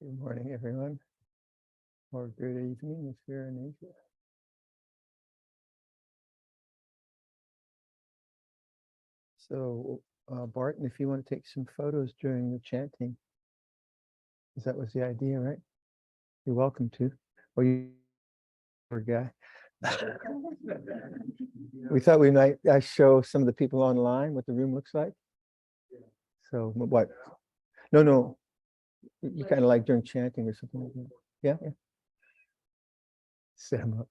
Good morning, everyone, or good evening if you're in Asia. So, Barton, if you want to take some photos during the chanting, because that was the idea, right? You're welcome to. Or you, poor guy. We thought we might show some of the people online what the room looks like. So what? No. You kind of like during chanting or something like that. Yeah. Set them up.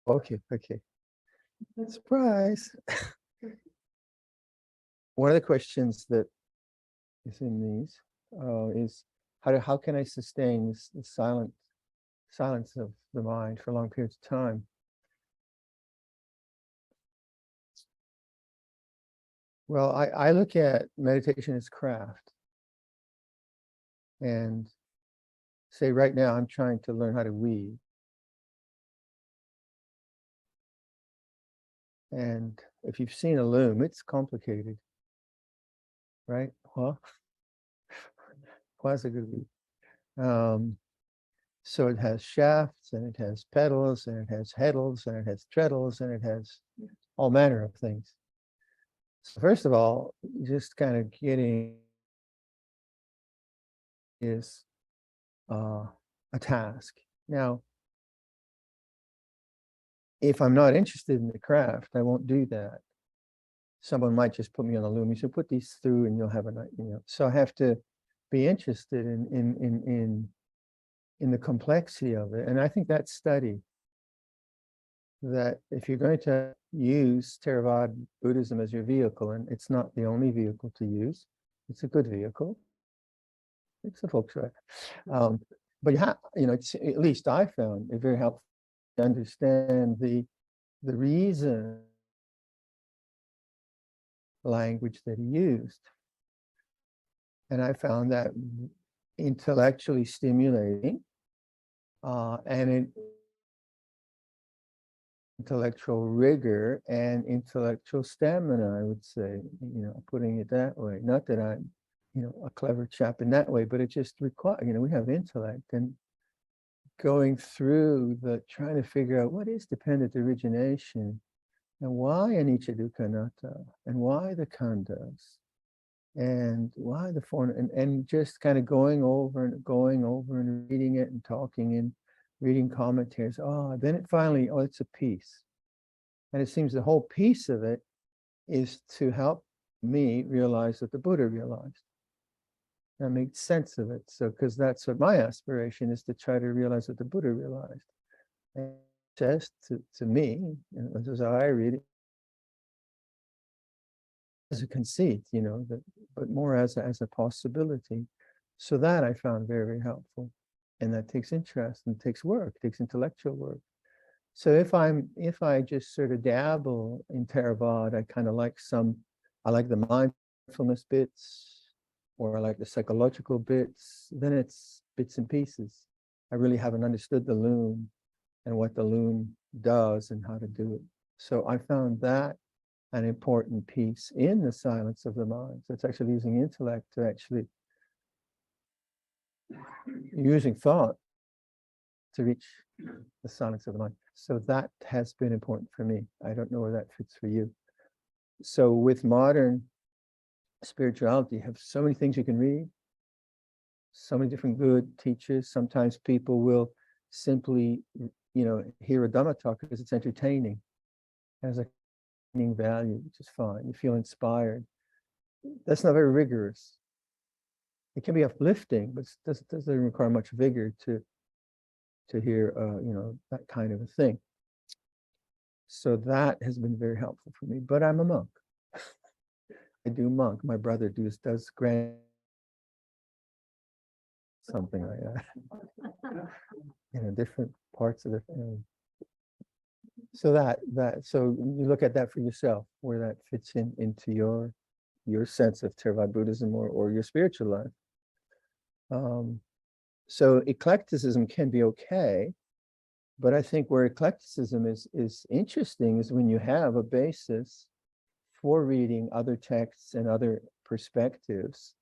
Okay. Surprise. One of the questions that is in these is how can I sustain this silence of the mind for long periods of time? Well, I look at meditation as craft, and say right now I'm trying to learn how to weave. And if you've seen a loom, it's complicated, right? Well, quasi good weave. So it has shafts, and it has petals, and it has heddles, and it has treadles, and it has all manner of things. So first of all, just kind of getting is a task. Now, if I'm not interested in the craft, I won't do that. Someone might just put me on the loom. You should put these through, and you'll have a night. So I have to be interested in the complexity of it. And I think that study that if you're going to use Theravada Buddhism as your vehicle, and it's not the only vehicle to use, it's a good vehicle. It's a Volkswagen. But it's, at least I found it very helpful to understand the reason language that he used. And I found that intellectually stimulating, and intellectual rigor and intellectual stamina, I would say, putting it that way. Not that I'm, a clever chap in that way, but it just requires, we have intellect, and going through trying to figure out what is dependent origination, and why anicca dukkha anatta, and why the khandhas, and why the form, and just kind of going over and reading it and talking and reading commentaries. Then it finally, it's a piece. And it seems the whole piece of it is to help me realize what the Buddha realized. That makes sense of it. So, because that's what my aspiration is, to try to realize what the Buddha realized. And just to me, and this is how I read it, as a conceit, but more as a possibility. So that I found very, very helpful. And that takes interest and takes work, takes intellectual work. So if I just sort of dabble in Theravada, I kind of I like the mindfulness bits, or I like the psychological bits, then it's bits and pieces. I really haven't understood the loom and what the loom does and how to do it. So I found that an important piece in the silence of the mind. So it's actually using intellect to actually using thought to reach the silence of the mind. So that has been important for me. I don't know where that fits for you. So with modern spirituality, you have so many things you can read, so many different good teachers. Sometimes people will simply, hear a Dhamma talk because it's entertaining, has a value, which is fine. You feel inspired. That's not very rigorous. It can be uplifting, but it doesn't require much vigor to hear, that kind of a thing. So that has been very helpful for me. But I'm a monk. I do monk. My brother does grand something like that. Different parts of the family. So so you look at that for yourself, where that fits into your sense of Theravada Buddhism or your spiritual life. So eclecticism can be okay, but I think where eclecticism is interesting is when you have a basis for reading other texts and other perspectives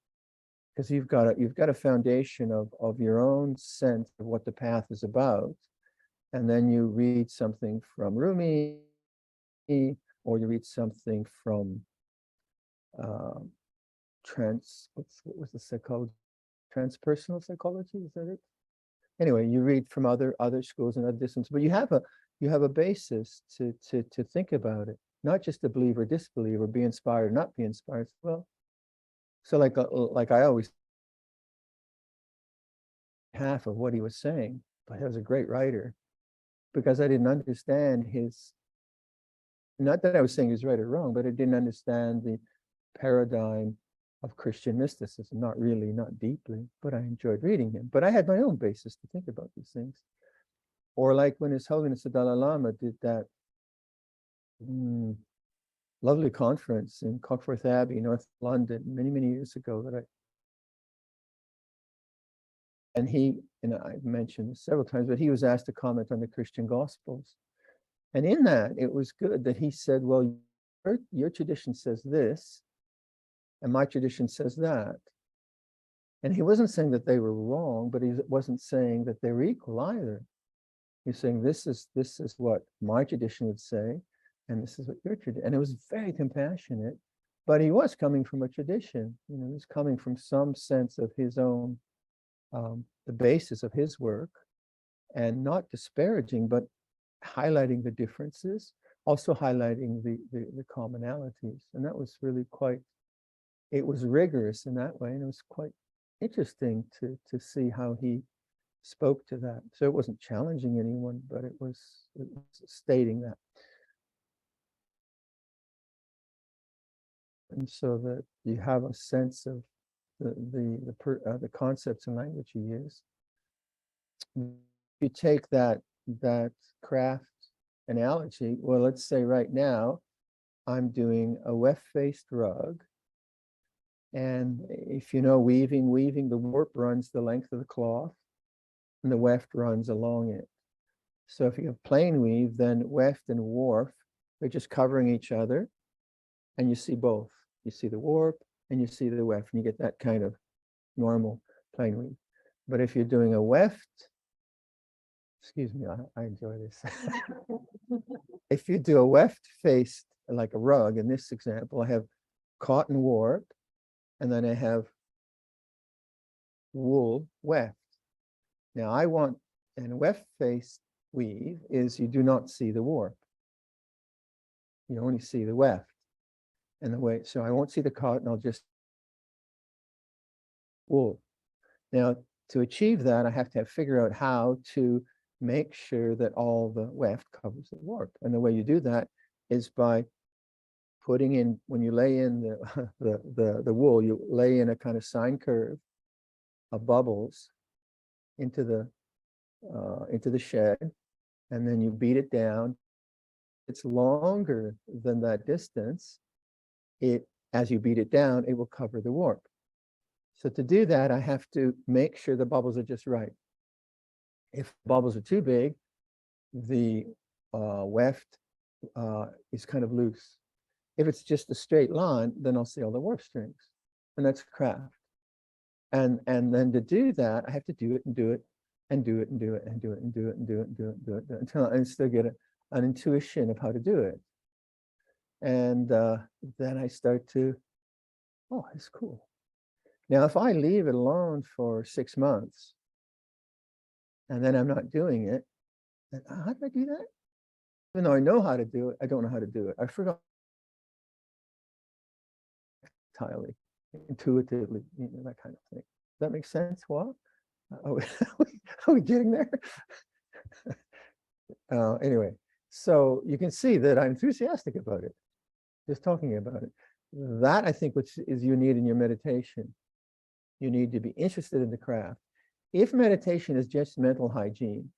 because you've got a foundation of your own sense of what the path is about, and then you read something from Rumi, or you read something from what was the psychology, transpersonal psychology, is that it? Anyway, you read from other schools and other disciplines, but you have a basis to think about it, not just to believe or disbelieve or be inspired or not be inspired. Well, so like I always half of what he was saying, but he was a great writer, because I didn't understand his, not that I was saying he's right or wrong, but I didn't understand the paradigm of Christian mysticism, not deeply, but I enjoyed reading him. But I had my own basis to think about these things. Or like when His Holiness the Dalai Lama did that lovely conference in Cockforth Abbey, North London, many years ago, and I've mentioned this several times, but he was asked to comment on the Christian Gospels. And in that, it was good that he said, well, your tradition says this, and my tradition says that. And he wasn't saying that they were wrong, but he wasn't saying that they were equal either. He's saying this is what my tradition would say, and this is what your tradition. And it was very compassionate, but he was coming from a tradition. He was coming from some sense of his own, the basis of his work, and not disparaging, but highlighting the differences, also highlighting the commonalities. And that was really it was rigorous in that way, and it was quite interesting to see how he spoke to that. So it wasn't challenging anyone, but it was stating that. And so that you have a sense of the concepts and language you use. You take that craft analogy. Well, let's say right now I'm doing a weft-faced rug, and if you know weaving, the warp runs the length of the cloth, and the weft runs along it. So if you have plain weave, then weft and warp, they're just covering each other, and you see both. You see the warp and you see the weft, and you get that kind of normal plain weave. But if you're doing a weft, excuse me, I enjoy this. If you do a weft-faced, like a rug, in this example, I have cotton warp, and then I have wool weft. Now I want, and weft-faced weave is you do not see the warp. You only see the weft. And the way, so I won't see the cotton, I'll just wool. Now, to achieve that, I have to figure out how to make sure that all the weft covers the warp. And the way you do that is by putting in, when you lay in the wool, you lay in a kind of sine curve of bubbles into the shed, and then you beat it down. It's longer than that distance. As you beat it down, it will cover the warp. So to do that, I have to make sure the bubbles are just right. If bubbles are too big, the weft is kind of loose. If it's just a straight line, then I'll see all the warp strings, and that's craft. And then to do that, I have to do it and do it and do it and do it and do it and do it and do it and do it and do it, until I still get an intuition of how to do it. And then I start to, oh, it's cool. Now, if I leave it alone for 6 months and then I'm not doing it, then how did I do that? Even though I know how to do it, I don't know how to do it. I forgot entirely, intuitively, that kind of thing. Does that make sense? What? Are we getting there? Anyway, so you can see that I'm enthusiastic about it, just talking about it. That, I think, which is you need in your meditation. You need to be interested in the craft. If meditation is just mental hygiene,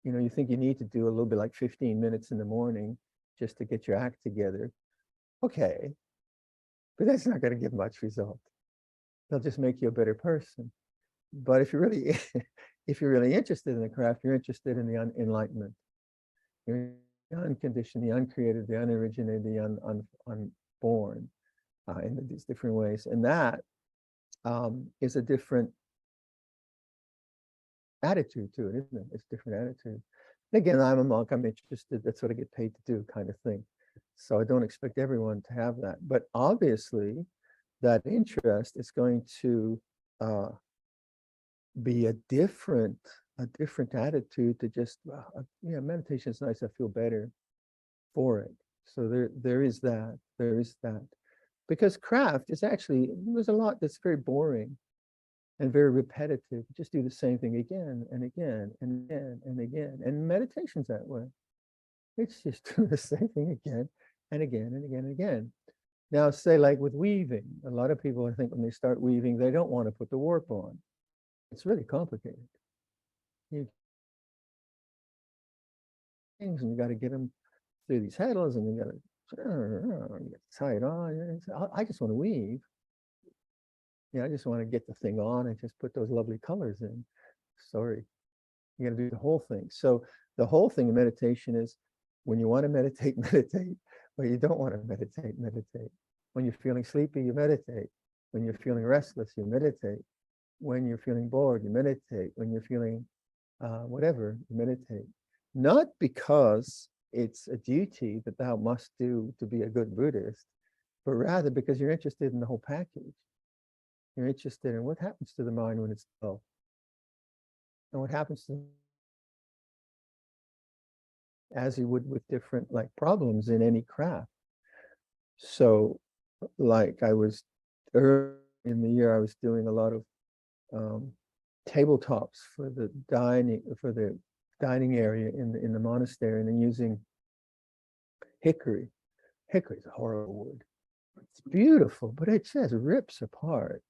you think you need to do a little bit like 15 minutes in the morning just to get your act together. Okay, but that's not going to give much result. They'll just make you a better person. But if you're really interested in the craft, you're interested in the enlightenment. You're the unconditioned, the uncreated, the unoriginated, the unborn in these different ways. And that is a different attitude to it, isn't it? It's a different attitude. Again, I'm a monk, I'm interested, that's what I get paid to do, kind of thing. So I don't expect everyone to have that. But obviously, that interest is going to be a different attitude to just, yeah, meditation is nice, I feel better for it. So there is that. Because craft is actually, there's a lot that's very boring and very repetitive. Just do the same thing again and again and again and again. And meditation's that way. It's just do the same thing again and again and again and again. Now, say like with weaving, a lot of people, I think, when they start weaving, they don't want to put the warp on. It's really complicated. You things, and you got to get them through these heddles, and you got to tie it on. I just want to weave. Yeah, I just want to get the thing on and just put those lovely colors in. Sorry, you got to do the whole thing. So the whole thing in meditation is when you want to meditate, meditate. When you don't want to meditate, meditate. When you're feeling sleepy, you meditate. When you're feeling restless, you meditate. When you're feeling bored, you meditate. When you're feeling whatever, you meditate. Not because it's a duty that thou must do to be a good Buddhist, but rather because you're interested in the whole package. You're interested in what happens to the mind when it's dull, and what happens to, as you would with different like problems in any craft. So, like I was early in the year, I was doing a lot of tabletops for the dining area in the monastery, and then using hickory. Hickory is a horrible wood. It's beautiful, but it just rips apart.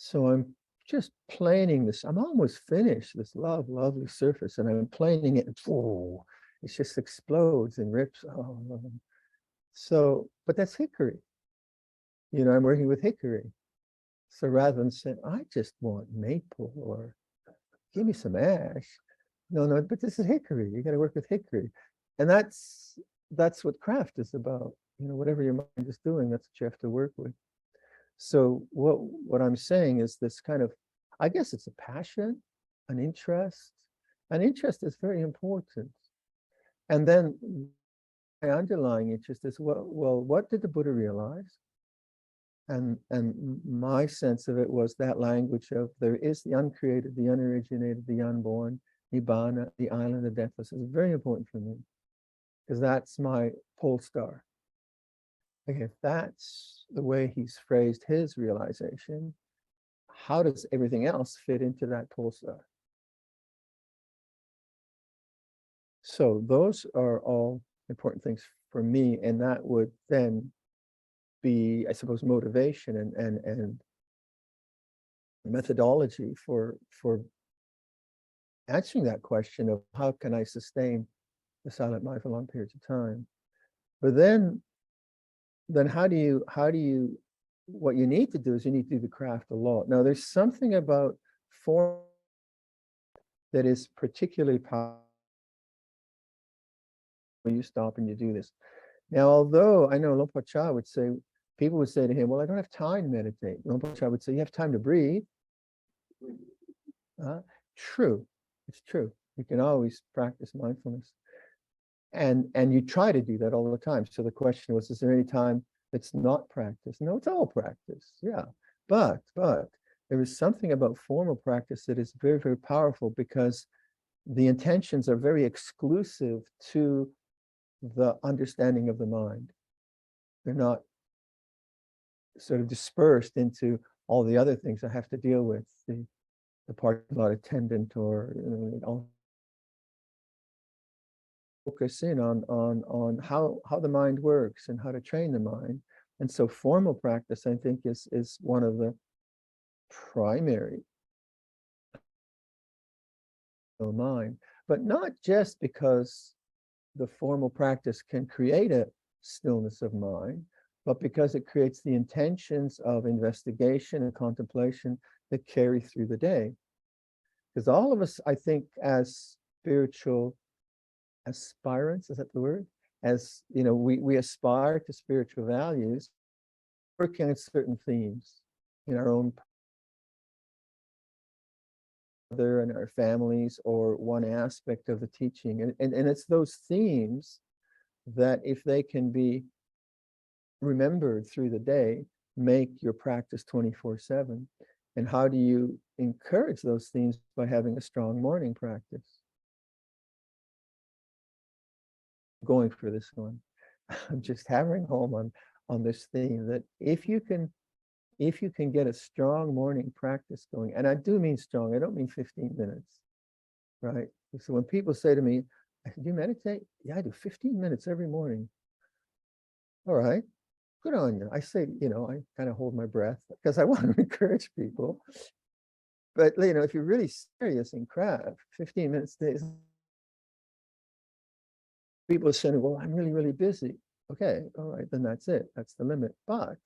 So I'm just planing this. I'm almost finished this lovely surface, and I'm planing it, and oh, it just explodes and rips. Oh, so, but that's hickory. You know, I'm working with hickory. So rather than saying, I just want maple or give me some ash. No, but this is hickory. You got to work with hickory. And that's what craft is about. You know, whatever your mind is doing, that's what you have to work with. So what I'm saying is this kind of, I guess it's a passion, an interest. An interest is very important. And then my underlying interest is, well, what did the Buddha realize? And my sense of it was that language of there is the uncreated, the unoriginated, the unborn, Nibbana, the island of deathless. Is very important for me because that's my pole star. Okay, if that's the way he's phrased his realization, how does everything else fit into that pole star? So those are all important things for me, and that would then be, I suppose, motivation and methodology for answering that question of how can I sustain the silent mind for long periods of time. But then how do you what you need to do is you need to do the craft a lot. Now there's something about form that is particularly powerful when you stop and you do this. Now, although I know Luang Por Chah would say, people would say to him, well, I don't have time to meditate. Luang Por Chah would say, you have time to breathe. True, it's true. You can always practice mindfulness. And you try to do that all the time. So the question was, is there any time that's not practice? No, it's all practice, yeah. But there is something about formal practice that is very, very powerful because the intentions are very exclusive to the understanding of the mind. They're not sort of dispersed into all the other things I have to deal with, the part attendant, or I'll focus in on how the mind works and how to train the mind. And so formal practice, I think, is one of the primary mind, but not just because the formal practice can create a stillness of mind, but because it creates the intentions of investigation and contemplation that carry through the day. Because all of us, I think, as spiritual aspirants, is that the word? As you know, we aspire to spiritual values, working on certain themes in our own other and our families, or one aspect of the teaching. And it's those themes that, if they can be remembered through the day, make your practice 24/7. And how do you encourage those themes? By having a strong morning practice. Going for this one, I'm just hammering home on this theme, that if you can get a strong morning practice going, and I do mean strong, I don't mean 15 minutes, right? So when people say to me, do you meditate? Yeah, I do 15 minutes every morning. All right, good on you. I say, I kind of hold my breath because I want to encourage people. But, if you're really serious in craft, 15 minutes days, people are saying, well, I'm really, really busy. Okay, all right, then that's it. That's the limit. But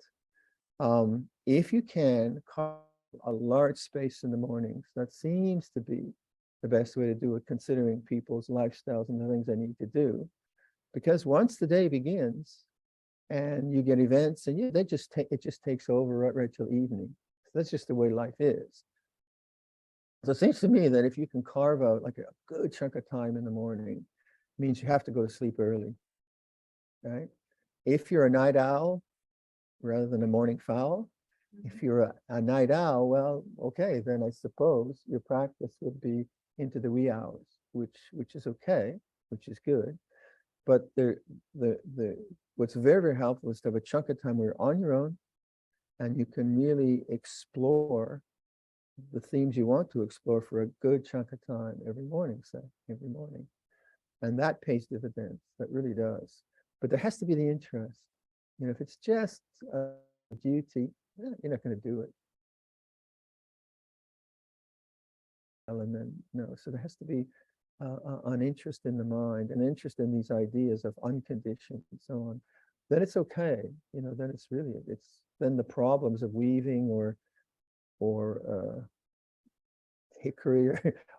if you can carve a large space in the mornings, that seems to be the best way to do it, considering people's lifestyles and the things they need to do. Because once the day begins and you get events, and it just takes over right till evening. So that's just the way life is. So it seems to me that if you can carve out like a good chunk of time in the morning, it means you have to go to sleep early, right? If you're a night owl rather than a morning fowl, if you're a night owl, well, okay, then I suppose your practice would be into the wee hours, which is okay, which is good. But what's very, very helpful is to have a chunk of time where you're on your own and you can really explore the themes you want to explore for a good chunk of time every morning, every morning. And that pays dividends, that really does. But there has to be the interest. If it's just a duty, you're not going to do it. And then, no, so there has to be an interest in the mind, an interest in these ideas of unconditioned and so on. Then it's okay. Then then the problems of weaving or hickory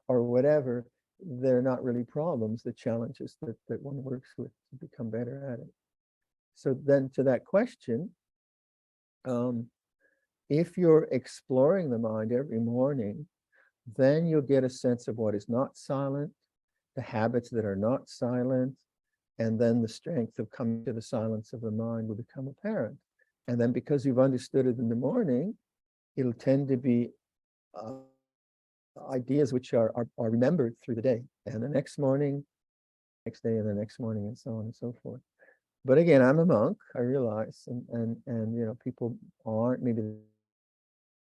or whatever, they're not really problems, the challenges that one works with to become better at it. So then to that question, if you're exploring the mind every morning, then you'll get a sense of what is not silent, the habits that are not silent, and then the strength of coming to the silence of the mind will become apparent. And then because you've understood it in the morning, it'll tend to be ideas which are remembered through the day, and the next morning, next day, and the next morning, and so on and so forth. But again, I'm a monk, I realize, and people aren't maybe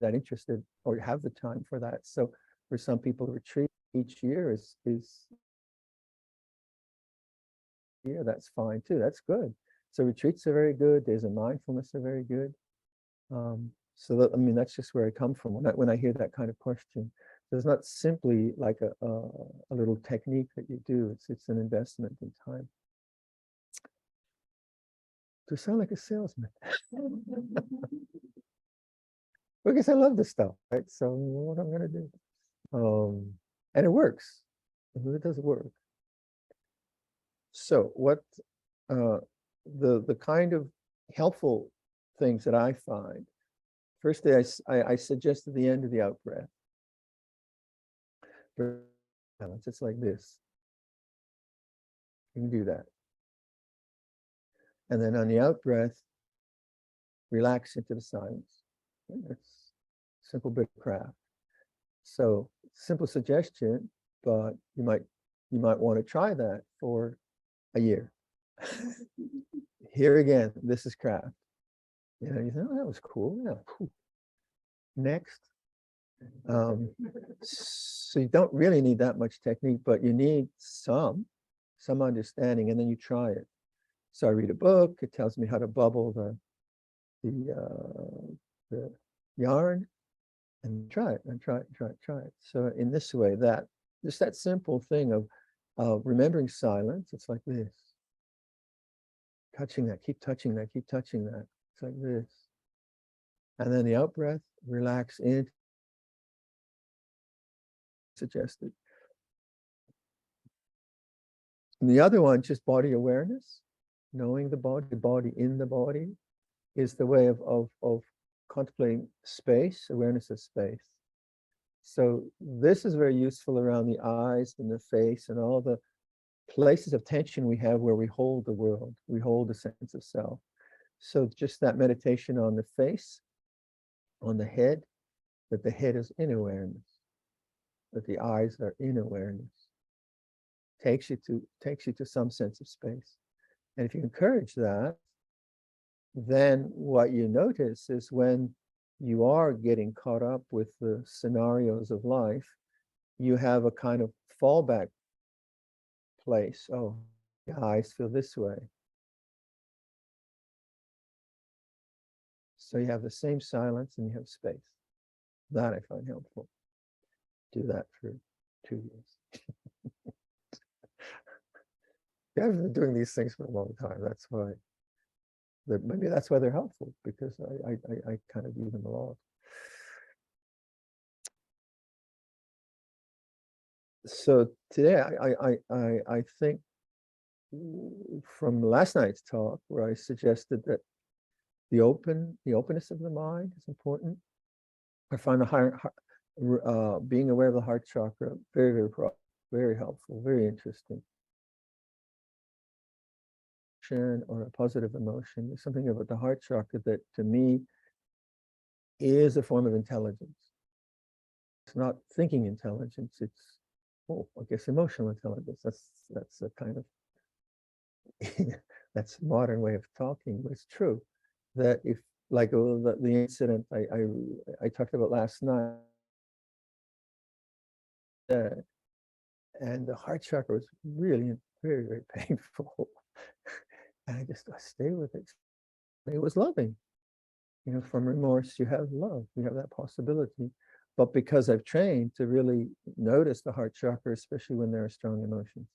that interested or have the time for that. So for some people, retreat each year is that's fine too. That's good. So retreats are very good. Days of mindfulness are very good. So that, that's just where I come from when I hear that kind of question. So it's not simply like a little technique that you do. It's an investment in time. Do I sound like a salesman? Because I love this stuff, right? So what I'm gonna do, and it works. It does work. So what the kind of helpful things that I find. First day, I suggested the end of the out breath. It's like this. You can do that. And then on the out breath, relax into the silence. That's a simple bit of craft. So simple suggestion, but you might want to try that for a year. Here again, this is craft. You say, oh, that was cool. Yeah. Cool. Next. So you don't really need that much technique, but you need some understanding, and then you try it. So I read a book. It tells me how to bubble the yarn, and try it and try it. So in this way, just that simple thing of remembering silence, it's like this. Touching that, keep touching that, keep touching that. It's like this. And then the out breath, relax in. Suggested. And the other one, just body awareness, knowing the body in the body, is the way of contemplating space, awareness of space. So this is very useful around the eyes and the face and all the places of tension we have where we hold the world, we hold the sense of self. So just that meditation on the face, on the head, that the head is in awareness, that the eyes are in awareness, takes you to some sense of space. And if you encourage that, then what you notice is when you are getting caught up with the scenarios of life, you have a kind of fallback place. Oh, the eyes feel this way. So you have the same silence and you have space. That I find helpful. Do that for 2 years. Yeah, I've been doing these things for a long time. That's why. Maybe that's why they're helpful, because I kind of do them a lot. So today I think from last night's talk where I suggested that the openness of the mind is important. I find being aware of the heart chakra very helpful, very interesting. Or a positive emotion. There's something about the heart chakra that to me is a form of intelligence. It's not thinking intelligence, it's, oh, I guess emotional intelligence. That's a kind of that's a modern way of talking, but it's true that if, like, the incident I talked about last night, and the heart chakra was really very, very painful. And I stay with it. It was loving. You know, from remorse, you have love, you have that possibility. But because I've trained to really notice the heart chakra, especially when there are strong emotions.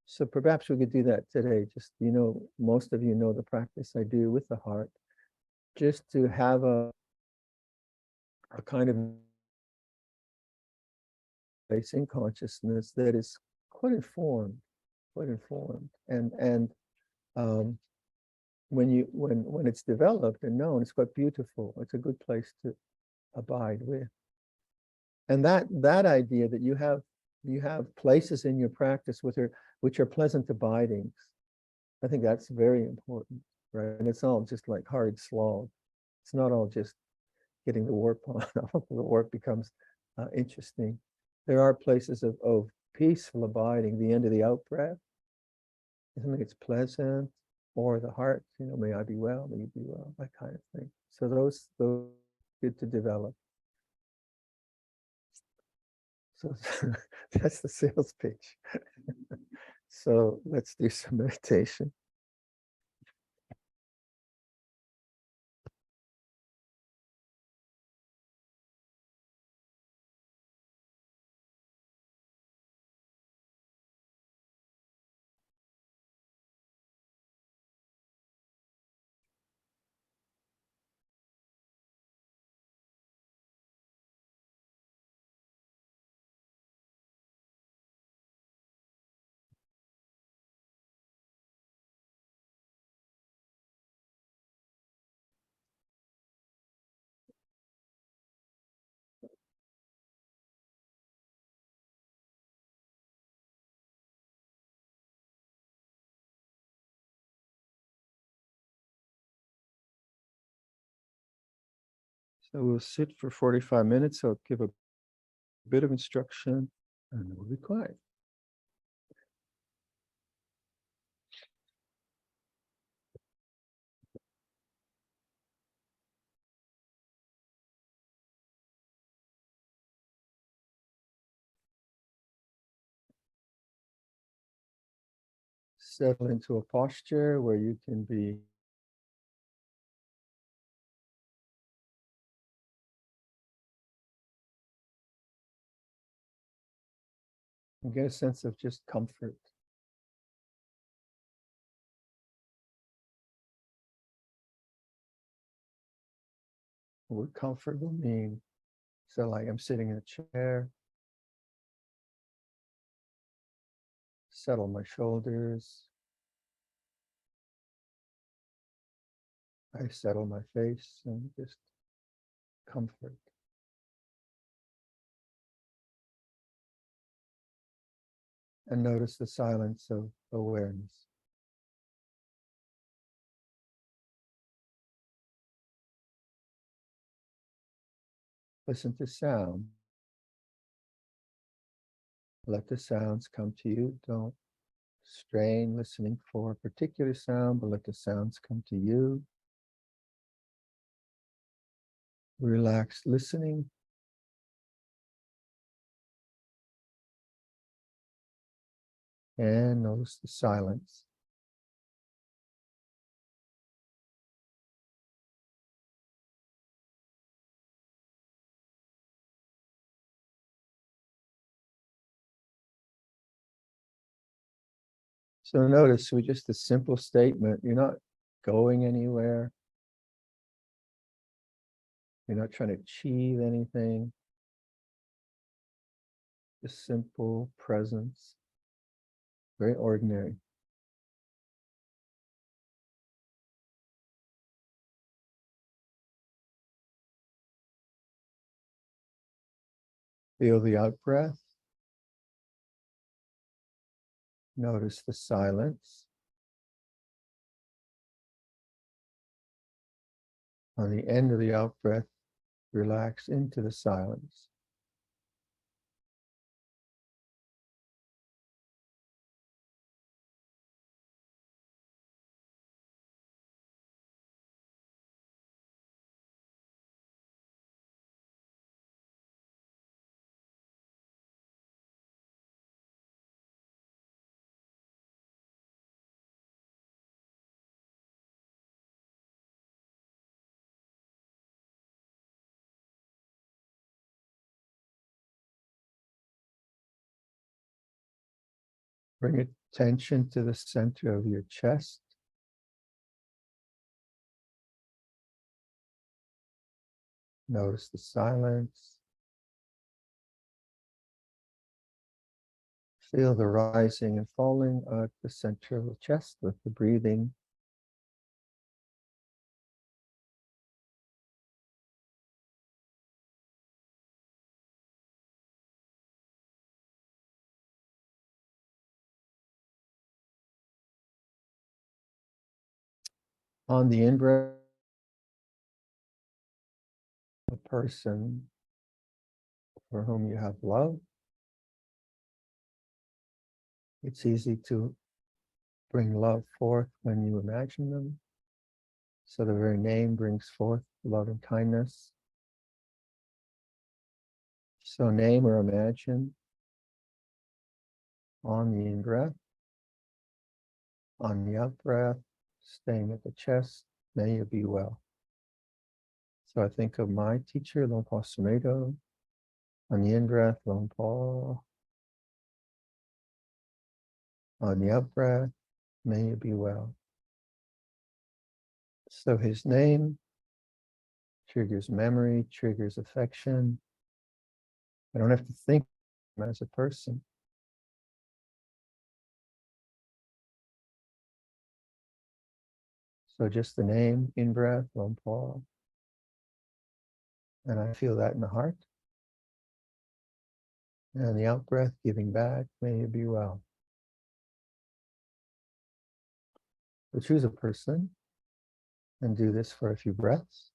So perhaps we could do that today. Just, you know, most of you know the practice I do with the heart, just to have a kind of place in consciousness that is quite informed. And when it's developed and known, it's quite beautiful. It's a good place to abide with. And that idea that you have places in your practice which are pleasant abidings, I think that's very important, right? And it's all just like hard slog. It's not all just getting the warp on. The warp becomes interesting. There are places of peaceful abiding, the end of the out breath, something that's pleasant, or the heart, you know, may I be well, may you be well, that kind of thing. So those good to develop. So that's the sales pitch. So let's do some meditation. So we'll sit for 45 minutes. So I'll give a bit of instruction and we'll be quiet. Settle into a posture where you can be and get a sense of just comfort. What comfort will mean. So like I'm sitting in a chair, settle my shoulders. I settle my face and just comfort. And notice the silence of awareness. Listen to sound. Let the sounds come to you. Don't strain listening for a particular sound, but let the sounds come to you. Relax listening. And notice the silence. So notice with just a simple statement, you're not going anywhere. You're not trying to achieve anything. Just simple presence. Very ordinary. Feel the out breath. Notice the silence. On the end of the out breath, relax into the silence. Bring attention to the center of your chest. Notice the silence. Feel the rising and falling at the center of the chest with the breathing. On the in-breath, a person for whom you have love. It's easy to bring love forth when you imagine them. So the very name brings forth love and kindness. So name or imagine on the in-breath, on the out-breath, staying at the chest, may you be well. So I think of my teacher, Luang Sumedo, on the in-breath, Luang Por. On the out-breath, may you be well. So his name triggers memory, triggers affection. I don't have to think of him as a person. So just the name, in-breath, Luang Por. And I feel that in the heart. And the out-breath, giving back, may you be well. So choose a person and do this for a few breaths.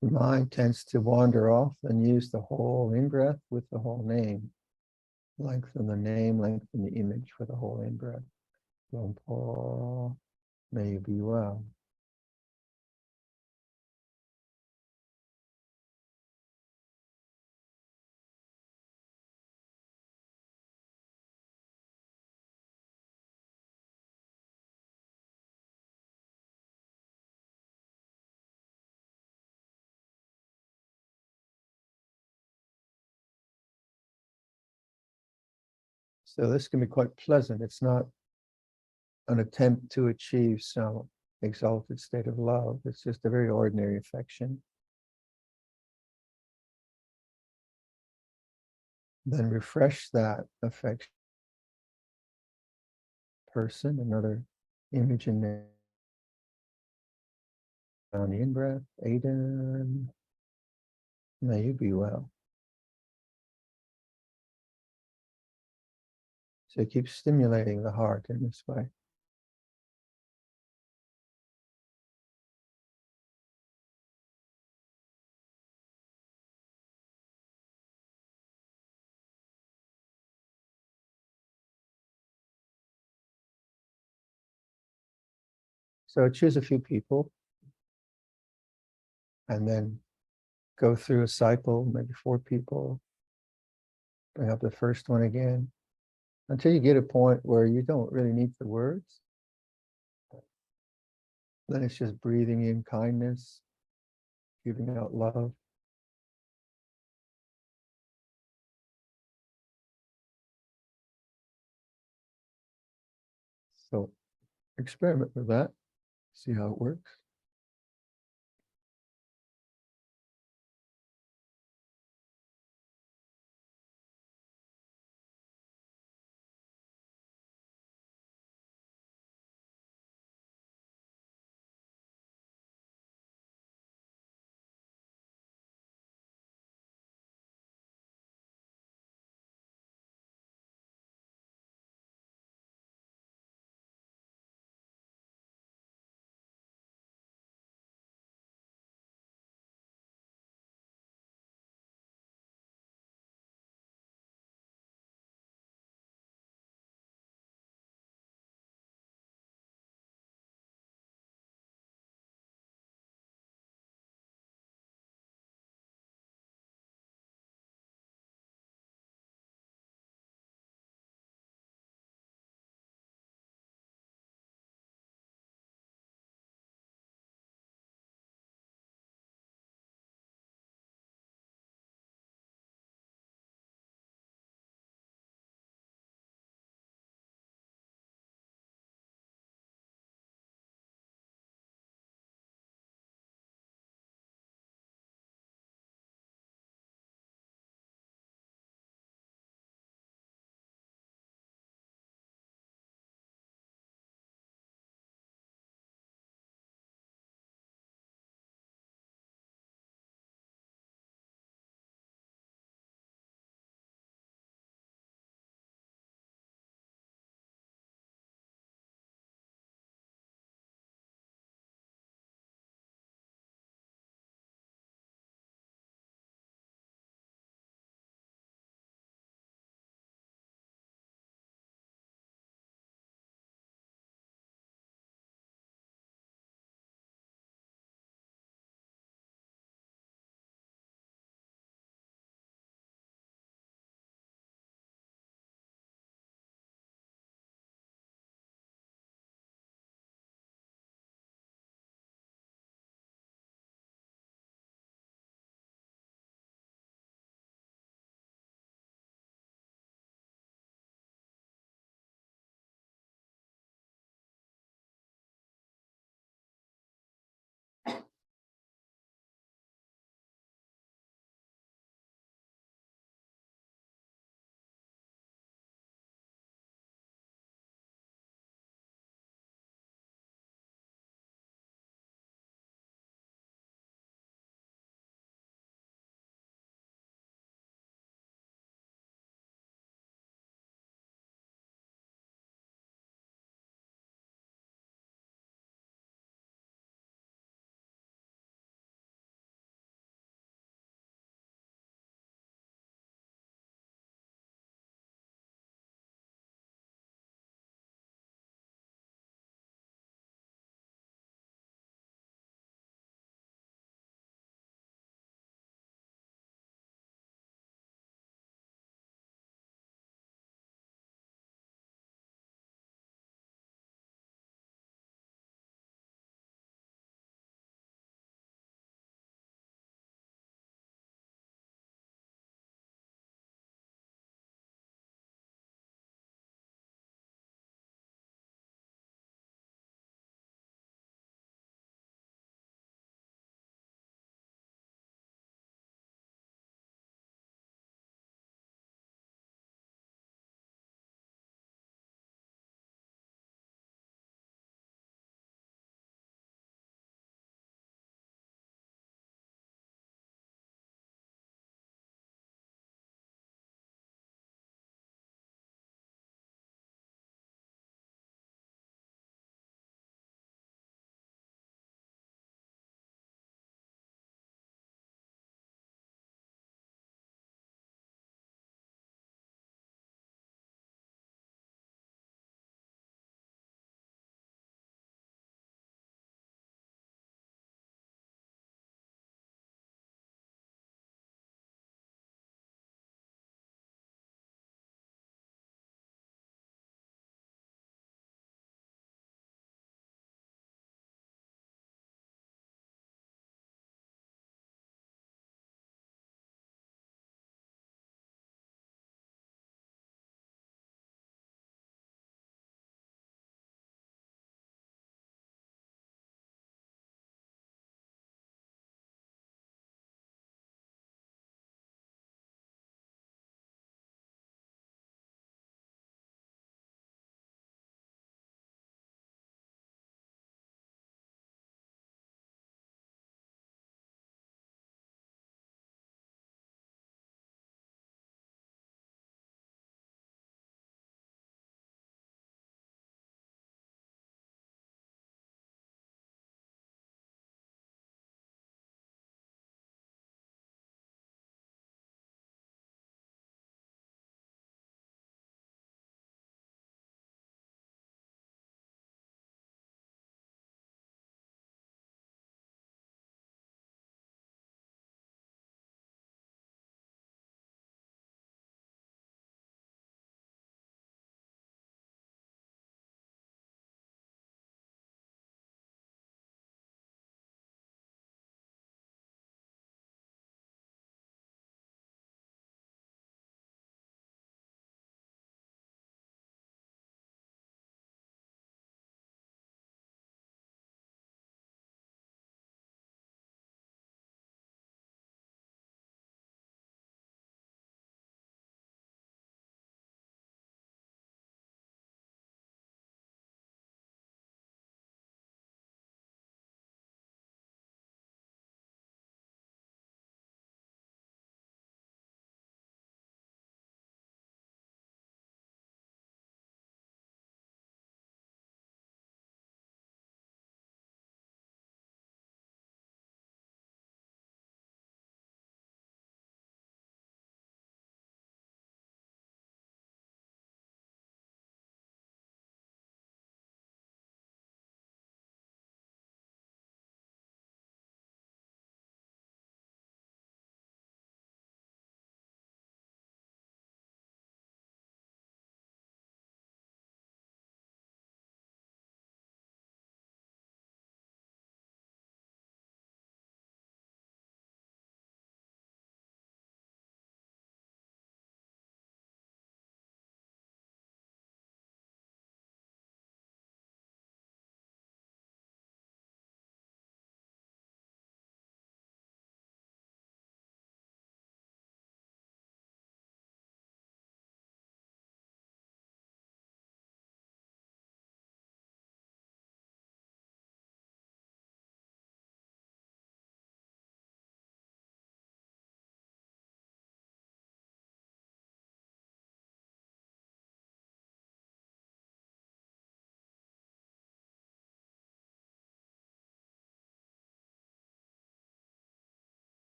The mind tends to wander off and use the whole in-breath with the whole name. Lengthen the name, lengthen the image for the whole in-breath. Luang Por, may you be well. So this can be quite pleasant. It's not an attempt to achieve some exalted state of love. It's just a very ordinary affection. Then refresh that affection. Person, another image in there. On the in-breath, Aiden, may you be well. So keep stimulating the heart in this way. So choose a few people and then go through a cycle, maybe 4 people, bring up the first one again, until you get a point where you don't really need the words. Then it's just breathing in kindness, giving out love. So experiment with that, see how it works.